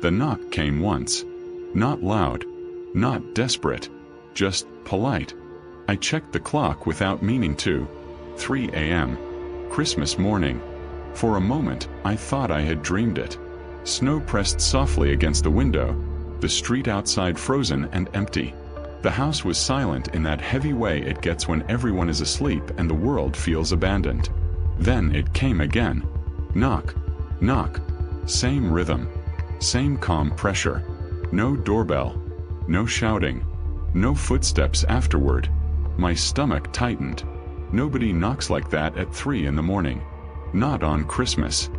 The knock came once. Not loud, not desperate, just polite. I checked the clock without meaning to. 3 a.m. Christmas morning. For a moment, I thought I had dreamed it. Snow pressed softly against the window, the street outside frozen and empty. The house was silent in that heavy way it gets when everyone is asleep and the world feels abandoned. Then it came again. Knock, knock. Same rhythm, same calm pressure. No doorbell, no shouting, no footsteps afterward. My stomach tightened. Nobody knocks like that at 3 in the morning. Not on Christmas.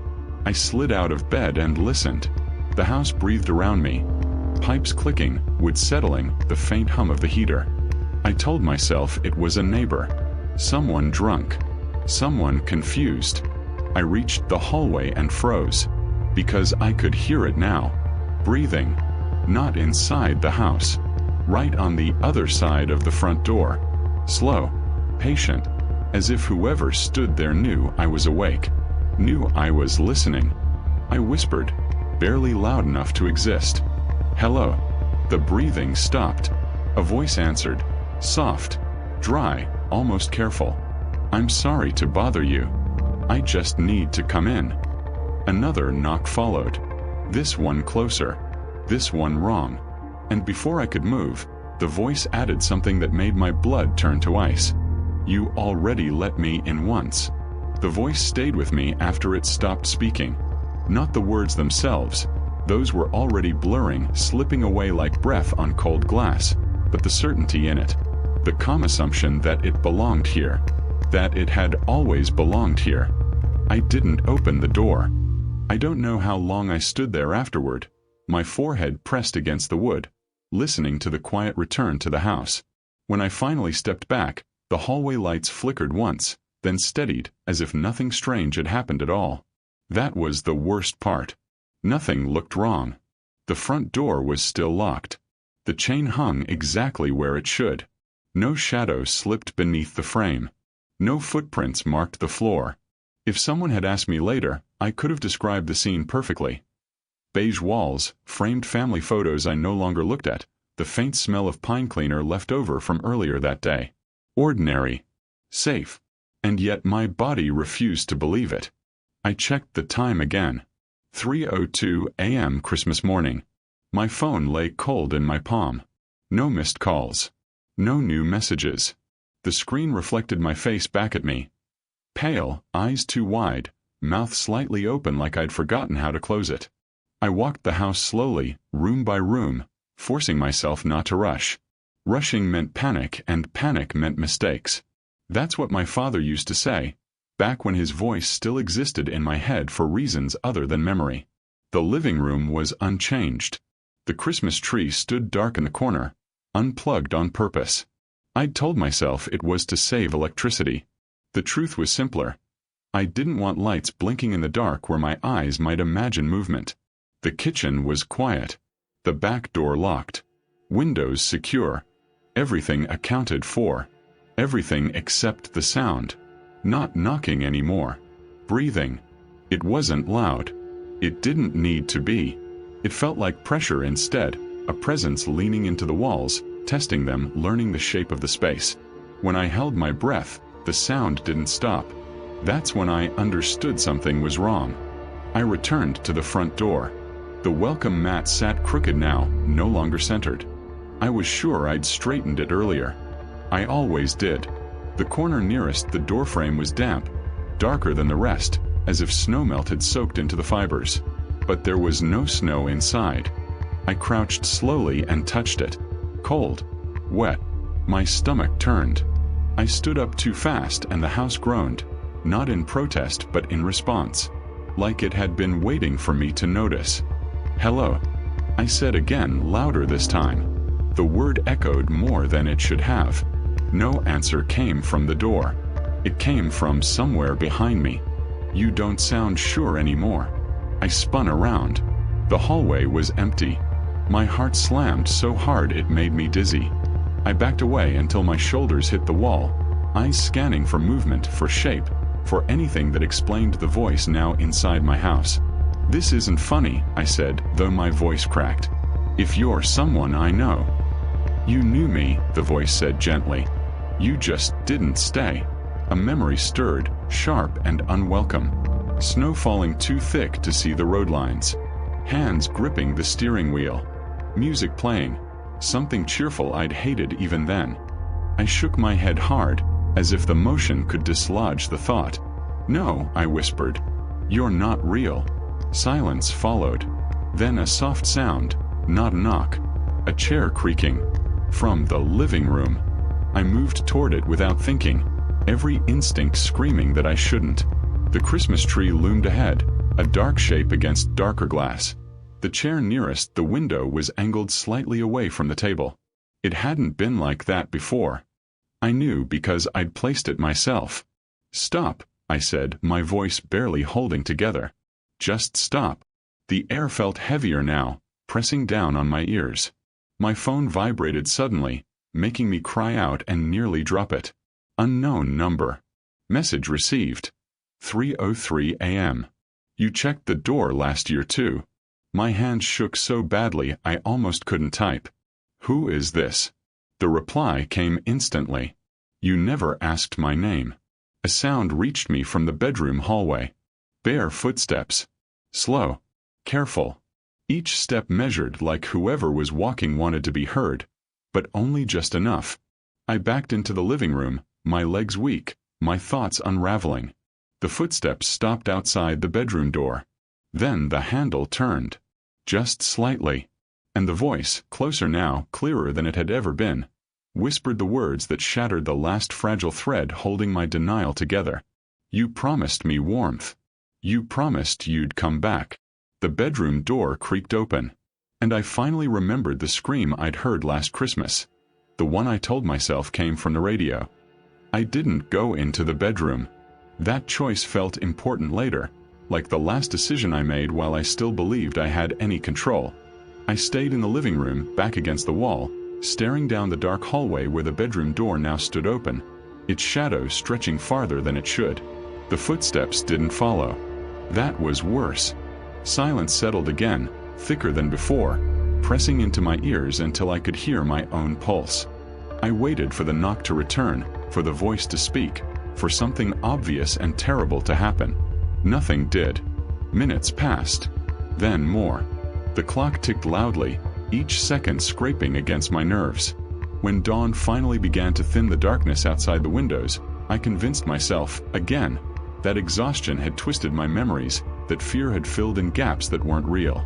I slid out of bed and listened. The house breathed around me. Pipes clicking, wood settling, the faint hum of the heater. I told myself it was a neighbor. Someone drunk. Someone confused. I reached the hallway and froze. Because I could hear it now. Breathing. Not inside the house. Right on the other side of the front door. Slow. Patient. As if whoever stood there knew I was awake. Knew I was listening. I whispered. Barely loud enough to exist. Hello. The breathing stopped. A voice answered. Soft. Dry. Almost careful. I'm sorry to bother you. I just need to come in. Another knock followed. This one closer. This one wrong. And before I could move, the voice added something that made my blood turn to ice. You already let me in once. The voice stayed with me after it stopped speaking. Not the words themselves. Those were already blurring, slipping away like breath on cold glass, but the certainty in it. The calm assumption that it belonged here. That it had always belonged here. I didn't open the door. I don't know how long I stood there afterward, my forehead pressed against the wood, listening to the quiet return to the house. When I finally stepped back, the hallway lights flickered once, then steadied, as if nothing strange had happened at all. That was the worst part. Nothing looked wrong. The front door was still locked. The chain hung exactly where it should. No shadow slipped beneath the frame. No footprints marked the floor. If someone had asked me later, I could have described the scene perfectly. Beige walls, framed family photos I no longer looked at, the faint smell of pine cleaner left over from earlier that day. Ordinary. Safe. And yet my body refused to believe it. I checked the time again. 3:02 a.m. Christmas morning. My phone lay cold in my palm. No missed calls. No new messages. The screen reflected my face back at me. Pale, eyes too wide, mouth slightly open like I'd forgotten how to close it. I walked the house slowly, room by room, forcing myself not to rush. Rushing meant panic, and panic meant mistakes. That's what my father used to say, back when his voice still existed in my head for reasons other than memory. The living room was unchanged. The Christmas tree stood dark in the corner, unplugged on purpose. I'd told myself it was to save electricity. The truth was simpler. I didn't want lights blinking in the dark where my eyes might imagine movement. The kitchen was quiet. The back door locked. Windows secure. Everything accounted for. Everything except the sound. Not knocking anymore. Breathing. It wasn't loud. It didn't need to be. It felt like pressure instead, a presence leaning into the walls, testing them, learning the shape of the space. When I held my breath, the sound didn't stop. That's when I understood something was wrong. I returned to the front door. The welcome mat sat crooked now, no longer centered. I was sure I'd straightened it earlier. I always did. The corner nearest the doorframe was damp, darker than the rest, as if snowmelt had soaked into the fibers. But there was no snow inside. I crouched slowly and touched it. Cold. Wet. My stomach turned. I stood up too fast and the house groaned, not in protest but in response, like it had been waiting for me to notice. Hello. I said again, louder this time. The word echoed more than it should have. No answer came from the door. It came from somewhere behind me. You don't sound sure anymore. I spun around. The hallway was empty. My heart slammed so hard it made me dizzy. I backed away until my shoulders hit the wall, eyes scanning for movement, for shape, for anything that explained the voice now inside my house. "This isn't funny," I said, though my voice cracked. "If you're someone I know." "You knew me," the voice said gently. "You just didn't stay." A memory stirred, sharp and unwelcome. Snow falling too thick to see the road lines. Hands gripping the steering wheel. Music playing. Something cheerful I'd hated even then. I shook my head hard, as if the motion could dislodge the thought. "No," I whispered. "You're not real." Silence followed. Then a soft sound, not a knock. A chair creaking. From the living room. I moved toward it without thinking, every instinct screaming that I shouldn't. The Christmas tree loomed ahead, a dark shape against darker glass. The chair nearest the window was angled slightly away from the table. It hadn't been like that before. I knew because I'd placed it myself. "Stop," I said, my voice barely holding together. "Just stop." The air felt heavier now, pressing down on my ears. My phone vibrated suddenly, making me cry out and nearly drop it. Unknown number. Message received. 3:03 a.m. "You checked the door last year too." My hand shook so badly I almost couldn't type. "Who is this?" The reply came instantly. "You never asked my name." A sound reached me from the bedroom hallway. Bare footsteps. Slow. Careful. Each step measured like whoever was walking wanted to be heard, but only just enough. I backed into the living room, my legs weak, my thoughts unraveling. The footsteps stopped outside the bedroom door. Then the handle turned. Just slightly. And the voice, closer now, clearer than it had ever been, whispered the words that shattered the last fragile thread holding my denial together. "You promised me warmth. You promised you'd come back." The bedroom door creaked open, and I finally remembered the scream I'd heard last Christmas. The one I told myself came from the radio. I didn't go into the bedroom. That choice felt important later, like the last decision I made while I still believed I had any control. I stayed in the living room, back against the wall, staring down the dark hallway where the bedroom door now stood open, its shadow stretching farther than it should. The footsteps didn't follow. That was worse. Silence settled again, thicker than before, pressing into my ears until I could hear my own pulse. I waited for the knock to return, for the voice to speak, for something obvious and terrible to happen. Nothing did. Minutes passed. Then more. The clock ticked loudly, each second scraping against my nerves. When dawn finally began to thin the darkness outside the windows, I convinced myself, again, that exhaustion had twisted my memories, that fear had filled in gaps that weren't real.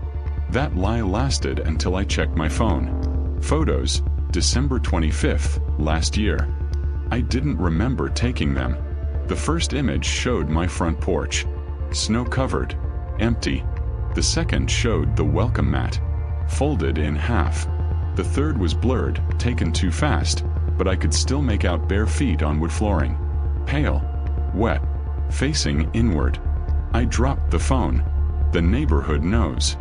That lie lasted until I checked my phone. Photos, December 25th, last year. I didn't remember taking them. The first image showed my front porch. Snow-covered. Empty. The second showed the welcome mat. Folded in half. The third was blurred, taken too fast, but I could still make out bare feet on wood flooring. Pale. Wet. Facing inward. I dropped the phone. The neighborhood knows.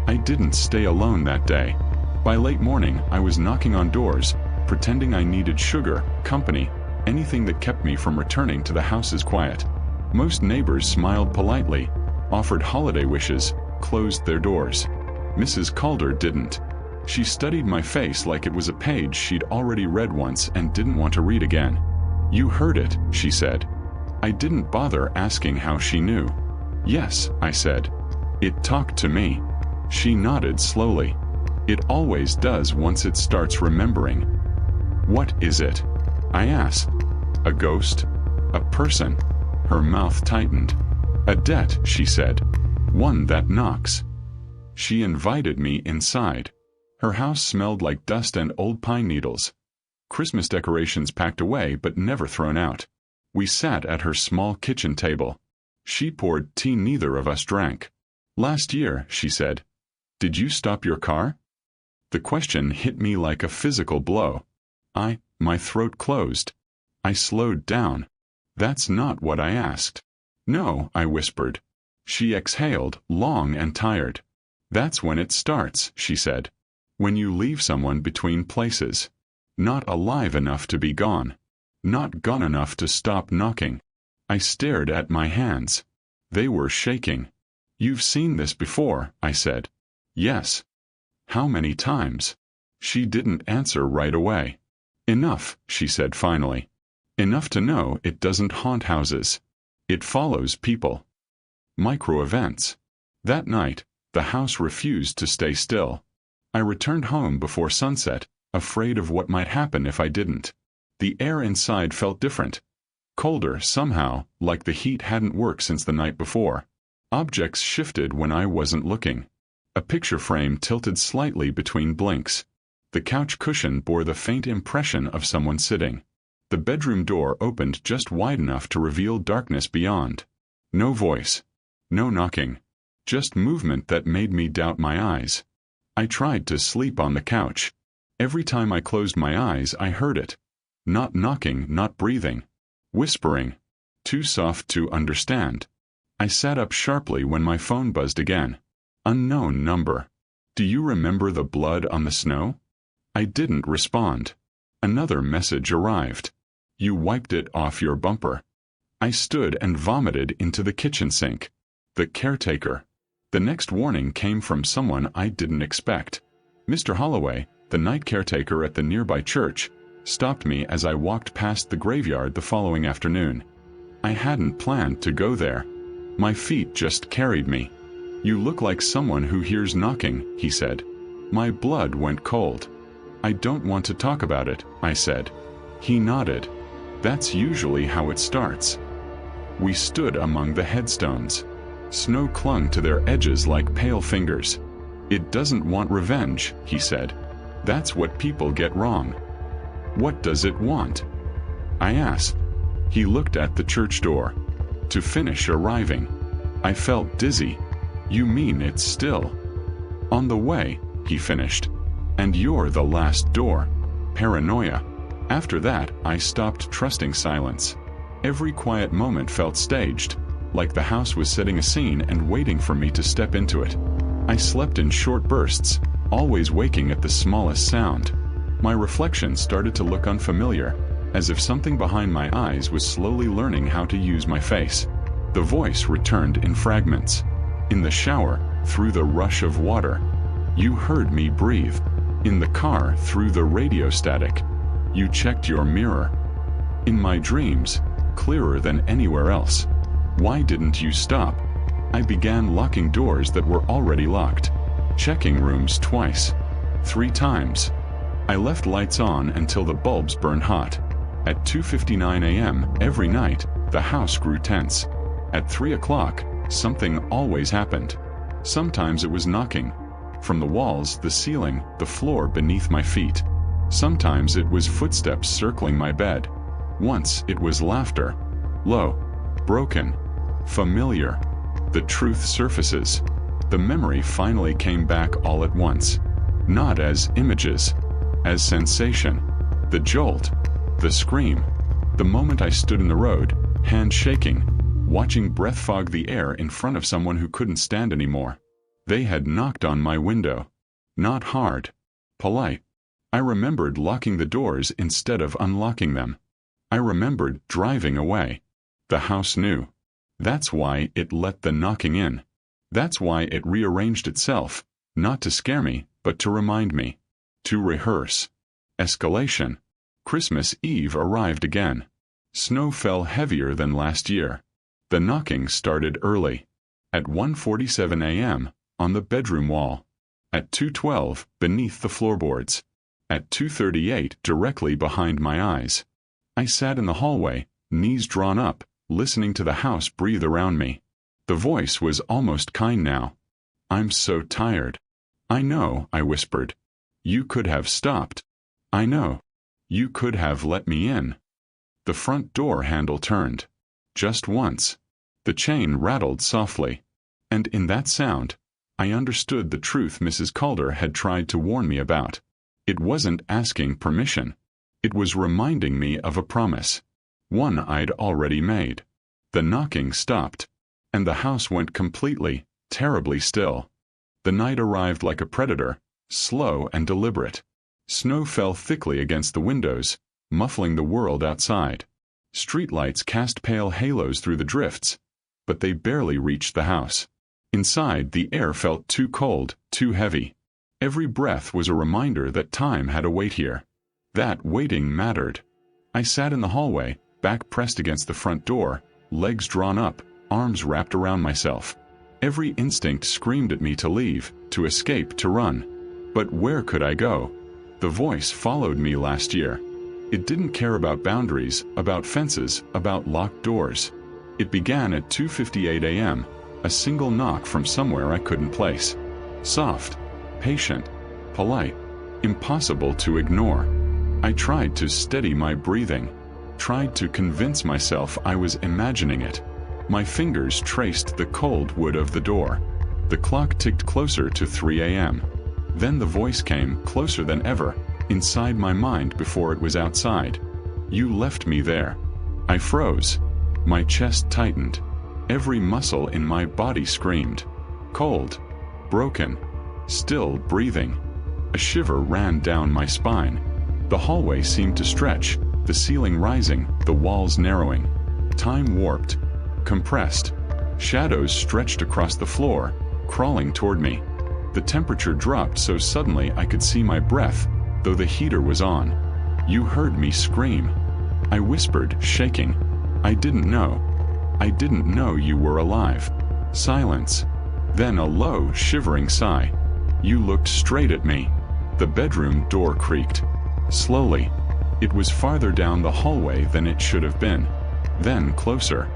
I didn't stay alone that day. By late morning, I was knocking on doors, pretending I needed sugar, company, anything that kept me from returning to the house's quiet. Most neighbors smiled politely, offered holiday wishes, closed their doors. Mrs. Calder didn't. She studied my face like it was a page she'd already read once and didn't want to read again. "You heard it," she said. I didn't bother asking how she knew. "Yes," I said. "It talked to me." She nodded slowly. "It always does once it starts remembering." "What is it?" I asked. "A ghost? A person?" Her mouth tightened. "A debt," she said. "One that knocks." She invited me inside. Her house smelled like dust and old pine needles. Christmas decorations packed away but never thrown out. We sat at her small kitchen table. She poured tea neither of us drank. "Last year," she said. "Did you stop your car?" The question hit me like a physical blow. My throat closed. I slowed down. "That's not what I asked." "No," I whispered. She exhaled, long and tired. "That's when it starts," she said. "When you leave someone between places. Not alive enough to be gone. Not gone enough to stop knocking." I stared at my hands. They were shaking. "You've seen this before," I said. "Yes." "How many times?" She didn't answer right away. "Enough," she said finally. "Enough to know it doesn't haunt houses. It follows people." Micro-events. That night, the house refused to stay still. I returned home before sunset, afraid of what might happen if I didn't. The air inside felt different. Colder, somehow, like the heat hadn't worked since the night before. Objects shifted when I wasn't looking. A picture frame tilted slightly between blinks. The couch cushion bore the faint impression of someone sitting. The bedroom door opened just wide enough to reveal darkness beyond. No voice. No knocking. Just movement that made me doubt my eyes. I tried to sleep on the couch. Every time I closed my eyes, I heard it. Not knocking, not breathing. Whispering. Too soft to understand. I sat up sharply when my phone buzzed again. Unknown number. "Do you remember the blood on the snow?" I didn't respond. Another message arrived. "You wiped it off your bumper." I stood and vomited into the kitchen sink. The caretaker. The next warning came from someone I didn't expect. Mr. Holloway, the night caretaker at the nearby church, stopped me as I walked past the graveyard the following afternoon. I hadn't planned to go there. My feet just carried me. "You look like someone who hears knocking," he said. My blood went cold. "I don't want to talk about it," I said. He nodded. "That's usually how it starts." We stood among the headstones. Snow clung to their edges like pale fingers. "It doesn't want revenge," he said. "That's what people get wrong." "What does it want?" I asked. He looked at the church door. "To finish arriving." I felt dizzy. "You mean it's still on the way," he finished. "And you're the last door." Paranoia. After that, I stopped trusting silence. Every quiet moment felt staged, like the house was setting a scene and waiting for me to step into it. I slept in short bursts, always waking at the smallest sound. My reflection started to look unfamiliar, as if something behind my eyes was slowly learning how to use my face. The voice returned in fragments. In the shower, through the rush of water. You heard me breathe. In the car, through the radio static. You checked your mirror. In my dreams, clearer than anywhere else. Why didn't you stop? I began locking doors that were already locked. Checking rooms twice. 3 times. I left lights on until the bulbs burned hot. At 2:59 a.m. every night, the house grew tense. At 3 o'clock, something always happened. Sometimes it was knocking. From the walls, the ceiling, the floor beneath my feet. Sometimes it was footsteps circling my bed. Once it was laughter. Low. Broken. Familiar. The truth surfaces. The memory finally came back all at once. Not as images. As sensation. The jolt. The scream. The moment I stood in the road, hand shaking, watching breath fog the air in front of someone who couldn't stand anymore. They had knocked on my window. Not hard. Polite. I remembered locking the doors instead of unlocking them. I remembered driving away. The house knew. That's why it let the knocking in. That's why it rearranged itself, not to scare me, but to remind me. To rehearse. Escalation. Christmas Eve arrived again. Snow fell heavier than last year. The knocking started early. At 1:47 a.m., on the bedroom wall. At 2:12, beneath the floorboards. At 2:38, directly behind my eyes. I sat in the hallway, knees drawn up, listening to the house breathe around me. The voice was almost kind now. "I'm so tired." "I know," I whispered. "You could have stopped." "I know. You could have let me in." The front door handle turned. Just once. The chain rattled softly. And in that sound, I understood the truth Mrs. Calder had tried to warn me about. It wasn't asking permission. It was reminding me of a promise. One I'd already made. The knocking stopped. And the house went completely, terribly still. The night arrived like a predator, slow and deliberate. Snow fell thickly against the windows, muffling the world outside. Streetlights cast pale halos through the drifts, but they barely reached the house. Inside, the air felt too cold, too heavy. Every breath was a reminder that time had a weight here. That waiting mattered. I sat in the hallway, back pressed against the front door, legs drawn up, arms wrapped around myself. Every instinct screamed at me to leave, to escape, to run. But where could I go? The voice followed me last year. It didn't care about boundaries, about fences, about locked doors. It began at 2:58 a.m., a single knock from somewhere I couldn't place. Soft, patient, polite, impossible to ignore. I tried to steady my breathing, tried to convince myself I was imagining it. My fingers traced the cold wood of the door. The clock ticked closer to 3 a.m. Then the voice came, closer than ever, inside my mind before it was outside. You left me there. I froze. My chest tightened. Every muscle in my body screamed. Cold. Broken. Still breathing. A shiver ran down my spine. The hallway seemed to stretch, the ceiling rising, the walls narrowing. Time warped. Compressed. Shadows stretched across the floor, crawling toward me. The temperature dropped so suddenly I could see my breath, though the heater was on. You heard me scream. I whispered, shaking. I didn't know. I didn't know you were alive. Silence. Then a low, shivering sigh. You looked straight at me. The bedroom door creaked. Slowly. It was farther down the hallway than it should have been. Then closer.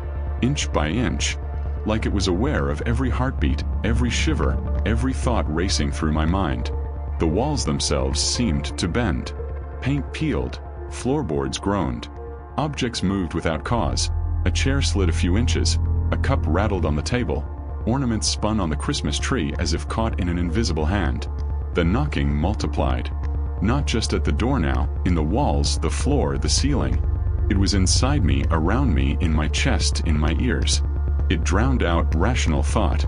Inch by inch. Like it was aware of every heartbeat, every shiver, every thought racing through my mind. The walls themselves seemed to bend. Paint peeled. Floorboards groaned. Objects moved without cause. A chair slid a few inches. A cup rattled on the table. Ornaments spun on the Christmas tree as if caught in an invisible hand. The knocking multiplied. Not just at the door now, in the walls, the floor, the ceiling. It was inside me, around me, in my chest, in my ears. It drowned out rational thought.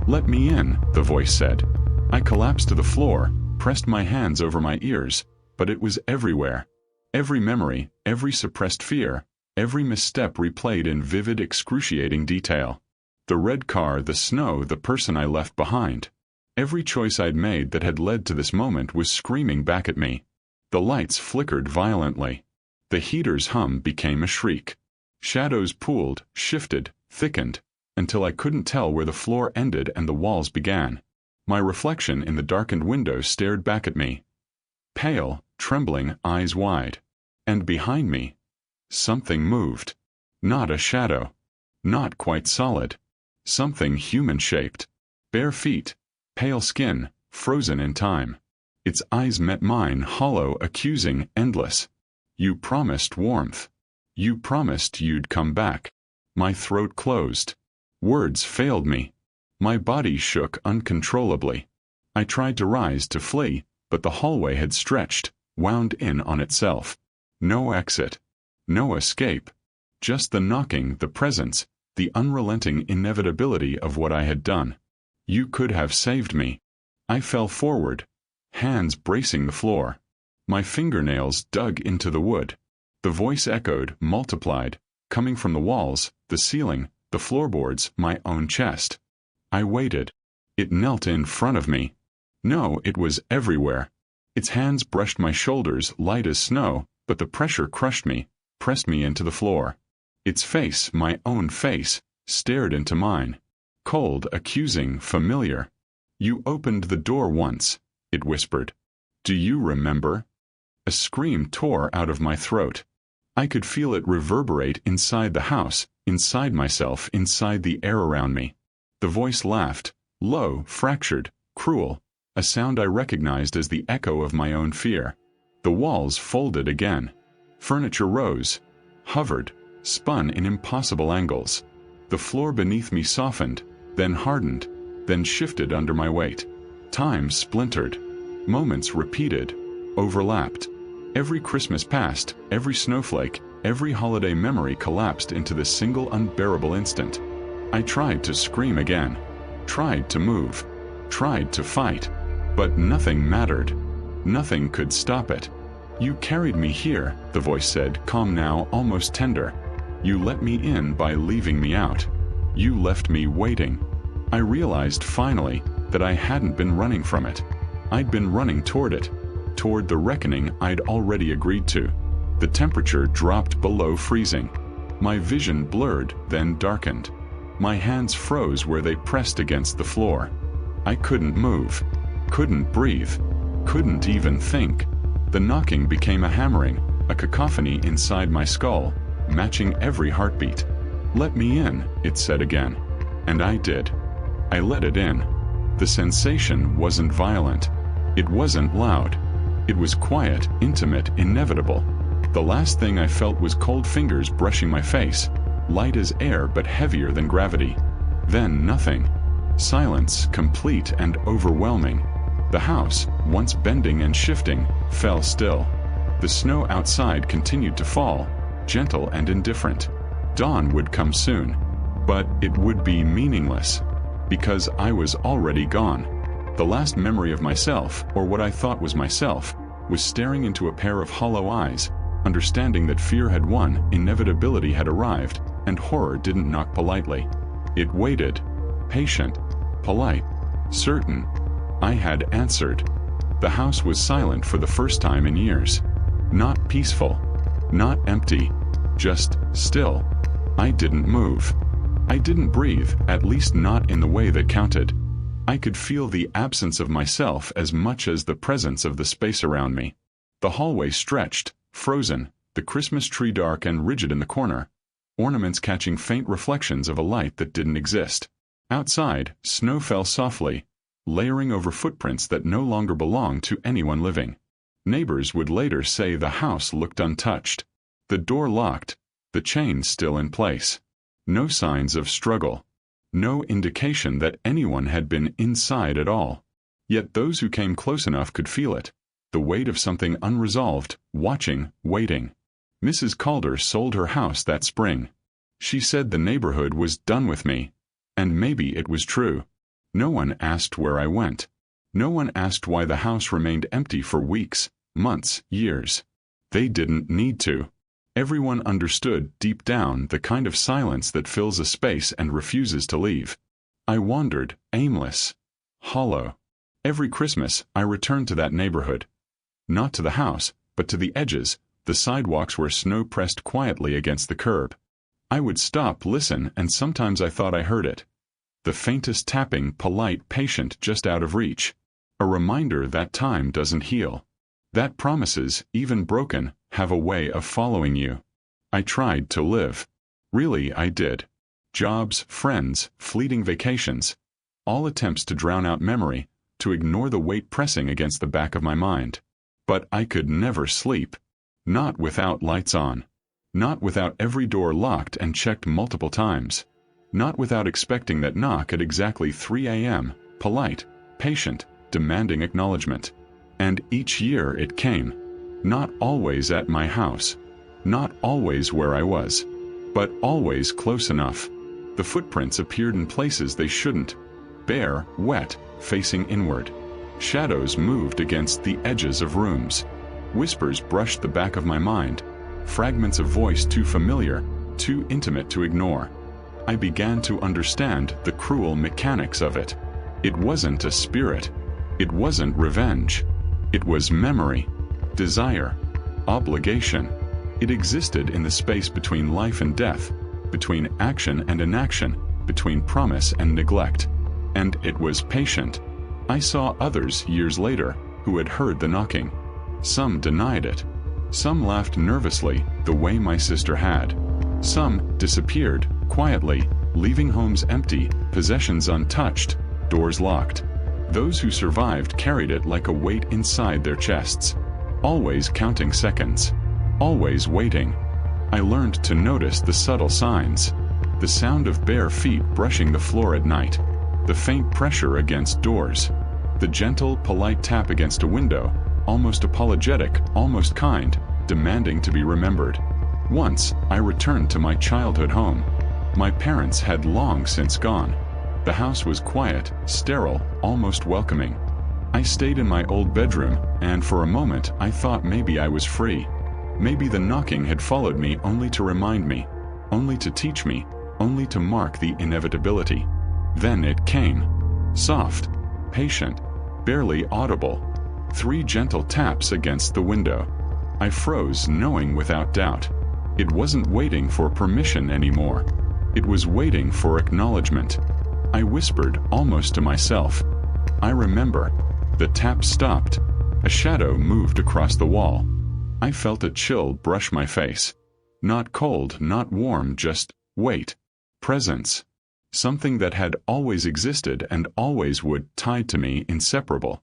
Let me in, the voice said. I collapsed to the floor, pressed my hands over my ears, but it was everywhere. Every memory, every suppressed fear, every misstep replayed in vivid, excruciating detail. The red car, the snow, the person I left behind. Every choice I'd made that had led to this moment was screaming back at me. The lights flickered violently. The heater's hum became a shriek. Shadows pooled, shifted, thickened, until I couldn't tell where the floor ended and the walls began. My reflection in the darkened window stared back at me. Pale, trembling, eyes wide. And behind me, something moved. Not a shadow. Not quite solid. Something human-shaped. Bare feet. Pale skin, frozen in time. Its eyes met mine, hollow, accusing, endless. You promised warmth. You promised you'd come back. My throat closed. Words failed me. My body shook uncontrollably. I tried to rise, to flee, but the hallway had stretched, wound in on itself. No exit. No escape. Just the knocking, the presence, the unrelenting inevitability of what I had done. You could have saved me. I fell forward, hands bracing the floor. My fingernails dug into the wood. The voice echoed, multiplied, coming from the walls, the ceiling, the floorboards, my own chest. I waited. It knelt in front of me. No, it was everywhere. Its hands brushed my shoulders, light as snow, but the pressure crushed me, pressed me into the floor. Its face, my own face, stared into mine. Cold, accusing, familiar. You opened the door once, it whispered. Do you remember? A scream tore out of my throat. I could feel it reverberate inside the house, inside myself, inside the air around me. The voice laughed, low, fractured, cruel, a sound I recognized as the echo of my own fear. The walls folded again. Furniture rose, hovered, spun in impossible angles. The floor beneath me softened, then hardened, then shifted under my weight. Time splintered. Moments repeated, overlapped. Every Christmas passed, every snowflake, every holiday memory collapsed into this single unbearable instant. I tried to scream again, tried to move, tried to fight, but nothing mattered. Nothing could stop it. You carried me here, the voice said, calm now, almost tender. You let me in by leaving me out. You left me waiting. I realized finally that I hadn't been running from it. I'd been running toward it, toward the reckoning I'd already agreed to. The temperature dropped below freezing. My vision blurred, then darkened. My hands froze where they pressed against the floor. I couldn't move, couldn't breathe, couldn't even think. The knocking became a hammering, a cacophony inside my skull, matching every heartbeat. "Let me in," it said again. And I did. I let it in. The sensation wasn't violent. It wasn't loud. It was quiet, intimate, inevitable. The last thing I felt was cold fingers brushing my face, light as air but heavier than gravity. Then nothing. Silence, complete and overwhelming. The house, once bending and shifting, fell still. The snow outside continued to fall, gentle and indifferent. Dawn would come soon, but it would be meaningless, because I was already gone. The last memory of myself, or what I thought was myself, was staring into a pair of hollow eyes, understanding that fear had won, inevitability had arrived, and horror didn't knock politely. It waited, patient, polite, certain. I had answered. The house was silent for the first time in years. Not peaceful, not empty, just still. I didn't move. I didn't breathe, at least not in the way that counted. I could feel the absence of myself as much as the presence of the space around me. The hallway stretched, frozen, the Christmas tree dark and rigid in the corner, ornaments catching faint reflections of a light that didn't exist. Outside, snow fell softly, layering over footprints that no longer belonged to anyone living. Neighbors would later say the house looked untouched. The door locked, the chain still in place. No signs of struggle. No indication that anyone had been inside at all. Yet those who came close enough could feel it. The weight of something unresolved, watching, waiting. Mrs. Calder sold her house that spring. She said the neighborhood was done with me. And maybe it was true. No one asked where I went. No one asked why the house remained empty for weeks, months, years. They didn't need to. Everyone understood deep down the kind of silence that fills a space and refuses to leave. I wandered, aimless, hollow. Every Christmas, I returned to that neighborhood. Not to the house, but to the edges, the sidewalks where snow pressed quietly against the curb. I would stop, listen, and sometimes I thought I heard it. The faintest tapping, polite, patient, just out of reach. A reminder that time doesn't heal. That promises, even broken, have a way of following you. I tried to live. Really, I did. Jobs, friends, fleeting vacations. All attempts to drown out memory, to ignore the weight pressing against the back of my mind. But I could never sleep. Not without lights on. Not without every door locked and checked multiple times. Not without expecting that knock at exactly 3 a.m., polite, patient, demanding acknowledgement. And each year it came. Not always at my house. Not always where I was. But always close enough. The footprints appeared in places they shouldn't. Bare, wet, facing inward. Shadows moved against the edges of rooms. Whispers brushed the back of my mind. Fragments of voice too familiar, too intimate to ignore. I began to understand the cruel mechanics of it. It wasn't a spirit. It wasn't revenge. It was memory, desire, obligation. It existed in the space between life and death, between action and inaction, between promise and neglect. And it was patient. I saw others years later who had heard the knocking. Some denied it. Some laughed nervously, the way my sister had. Some disappeared, quietly, leaving homes empty, possessions untouched, doors locked. Those who survived carried it like a weight inside their chests. Always counting seconds. Always waiting. I learned to notice the subtle signs. The sound of bare feet brushing the floor at night. The faint pressure against doors. The gentle, polite tap against a window, almost apologetic, almost kind, demanding to be remembered. Once, I returned to my childhood home. My parents had long since gone. The house was quiet, sterile, almost welcoming. I stayed in my old bedroom, and for a moment I thought maybe I was free. Maybe the knocking had followed me only to remind me, only to teach me, only to mark the inevitability. Then it came. Soft, patient, barely audible. 3 gentle taps against the window. I froze, knowing without doubt. It wasn't waiting for permission anymore. It was waiting for acknowledgement. I whispered, almost to myself. I remember. The tap stopped. A shadow moved across the wall. I felt a chill brush my face. Not cold, not warm, just weight. Presence. Something that had always existed and always would, tied to me, inseparable.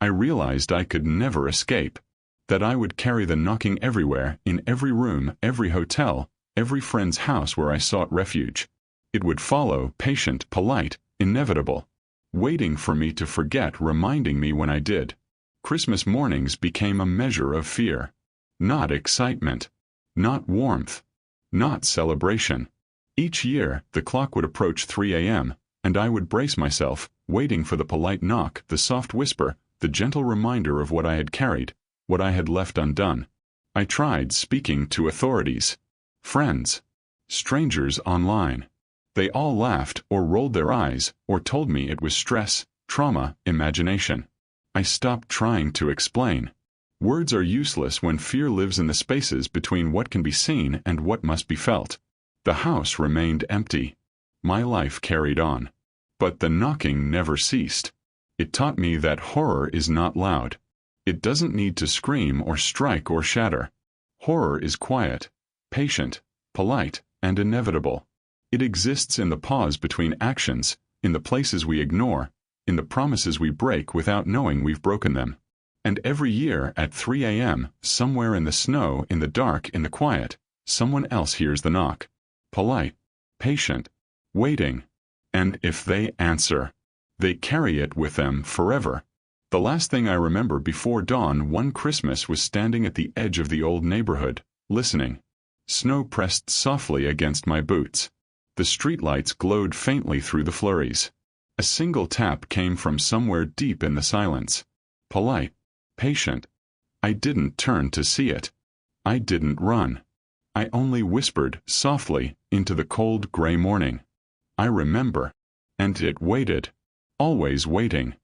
I realized I could never escape. That I would carry the knocking everywhere, in every room, every hotel, every friend's house where I sought refuge. It would follow, patient, polite, inevitable. Waiting for me to forget, reminding me when I did. Christmas mornings became a measure of fear. Not excitement. Not warmth. Not celebration. Each year, the clock would approach 3 a.m., and I would brace myself, waiting for the polite knock, the soft whisper, the gentle reminder of what I had carried, what I had left undone. I tried speaking to authorities, friends, strangers online. They all laughed or rolled their eyes or told me it was stress, trauma, imagination. I stopped trying to explain. Words are useless when fear lives in the spaces between what can be seen and what must be felt. The house remained empty. My life carried on. But the knocking never ceased. It taught me that horror is not loud. It doesn't need to scream or strike or shatter. Horror is quiet, patient, polite, and inevitable. It exists in the pause between actions, in the places we ignore, in the promises we break without knowing we've broken them. And every year at 3 a.m., somewhere in the snow, in the dark, in the quiet, someone else hears the knock. Polite, patient, waiting. And if they answer, they carry it with them forever. The last thing I remember before dawn one Christmas was standing at the edge of the old neighborhood, listening. Snow pressed softly against my boots. The streetlights glowed faintly through the flurries. A single tap came from somewhere deep in the silence. Polite, patient. I didn't turn to see it. I didn't run. I only whispered, softly, into the cold gray morning. I remember. And it waited. Always waiting.